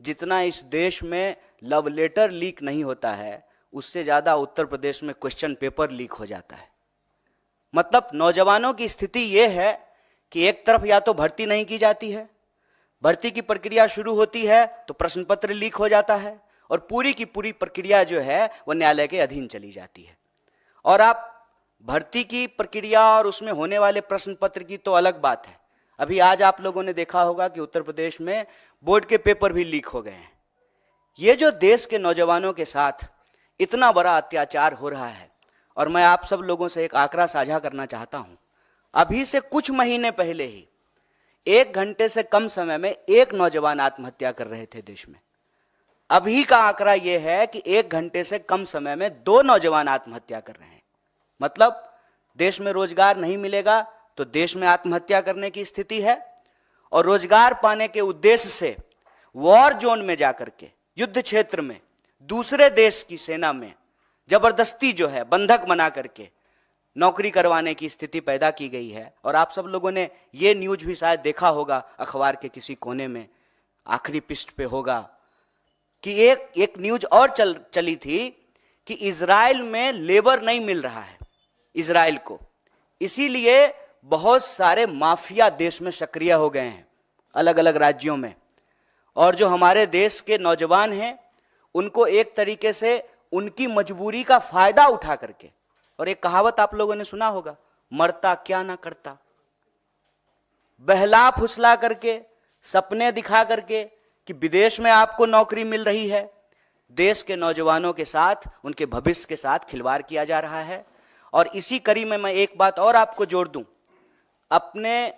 जितना इस देश में लव लेटर लीक नहीं होता है, उससे ज़्यादा उत्तर प्रदेश में क्वेश्चन पेपर लीक हो जाता है। मतलब नौजवानों की स्थिति यह है कि एक तरफ या तो भर्ती नहीं की जाती है, भर्ती की प्रक्रिया शुरू होती है तो प्रश्न पत्र लीक हो जाता है, और पूरी की पूरी प्रक्रिया जो है वह न्यायालय के अधीन चली जाती है। और आप भर्ती की प्रक्रिया और उसमें होने वाले प्रश्न पत्र की तो अलग बात है। अभी आज आप लोगों ने देखा होगा कि उत्तर प्रदेश में बोर्ड के पेपर भी लीक हो गए हैं। ये जो देश के नौजवानों के साथ इतना बड़ा अत्याचार हो रहा है, और मैं आप सब लोगों से एक आंकड़ा साझा करना चाहता हूं। अभी से कुछ महीने पहले ही 1 घंटे से कम समय में 1 नौजवान आत्महत्या कर रहे थे देश में। अभी का आंकड़ा यह है कि 1 घंटे से कम समय में 2 नौजवान आत्महत्या कर रहे हैं। मतलब देश में रोजगार नहीं मिलेगा तो देश में आत्महत्या करने की स्थिति है, और रोजगार पाने के उद्देश्य से वॉर जोन में जाकर के, युद्ध क्षेत्र में, दूसरे देश की सेना में जबरदस्ती जो है बंधक बना करके नौकरी करवाने की स्थिति पैदा की गई है। और आप सब लोगों ने ये न्यूज भी शायद देखा होगा, अखबार के किसी कोने में आखिरी पृष्ठ पे होगा कि एक न्यूज और चली थी कि इजराइल में लेबर नहीं मिल रहा है इजराइल को, इसीलिए बहुत सारे माफिया देश में सक्रिय हो गए हैं अलग अलग राज्यों में। और जो हमारे देश के नौजवान हैं उनको एक तरीके से उनकी मजबूरी का फायदा उठा करके, और एक कहावत आप लोगों ने सुना होगा, मरता क्या ना करता, बहला फुसला करके, सपने दिखा करके कि विदेश में आपको नौकरी मिल रही है, देश के नौजवानों के साथ, उनके भविष्य के साथ खिलवाड़ किया जा रहा है। और इसी कड़ी में मैं एक बात और आपको जोड़ दूं, अपने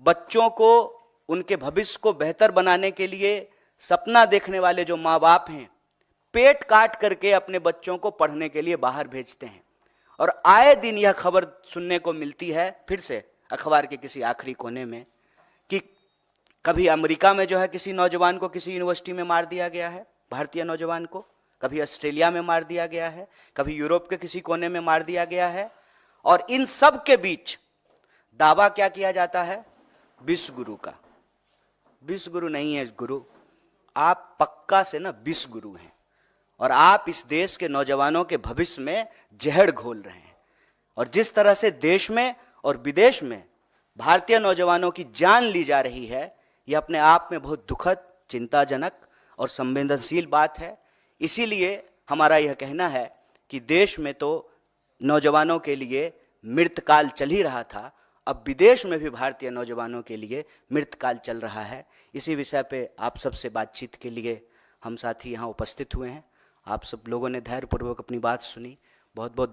बच्चों को, उनके भविष्य को बेहतर बनाने के लिए सपना देखने वाले जो माँ बाप हैं, पेट काट करके अपने बच्चों को पढ़ने के लिए बाहर भेजते हैं। और आए दिन यह खबर सुनने को मिलती है फिर से अखबार के किसी आखिरी कोने में कि कभी अमेरिका में जो है किसी नौजवान को किसी यूनिवर्सिटी में मार दिया गया है, भारतीय नौजवान को, कभी ऑस्ट्रेलिया में मार दिया गया है, कभी यूरोप के किसी कोने में मार दिया गया है। और इन सब के बीच दावा क्या किया जाता है? विश्व गुरु का। विश्व गुरु नहीं है गुरु, आप पक्का से ना विश्व गुरु हैं, और आप इस देश के नौजवानों के भविष्य में जहर घोल रहे हैं। और जिस तरह से देश में और विदेश में भारतीय नौजवानों की जान ली जा रही है, यह अपने आप में बहुत दुखद, चिंताजनक और संवेदनशील बात है। इसीलिए हमारा यह कहना है कि देश में तो नौजवानों के लिए मृतकाल चल ही रहा था, अब विदेश में भी भारतीय नौजवानों के लिए मृतकाल चल रहा है। इसी विषय पे आप सबसे बातचीत के लिए हम साथी यहाँ उपस्थित हुए हैं। आप सब लोगों ने धैर्यपूर्वक अपनी बात सुनी। बहुत बहुत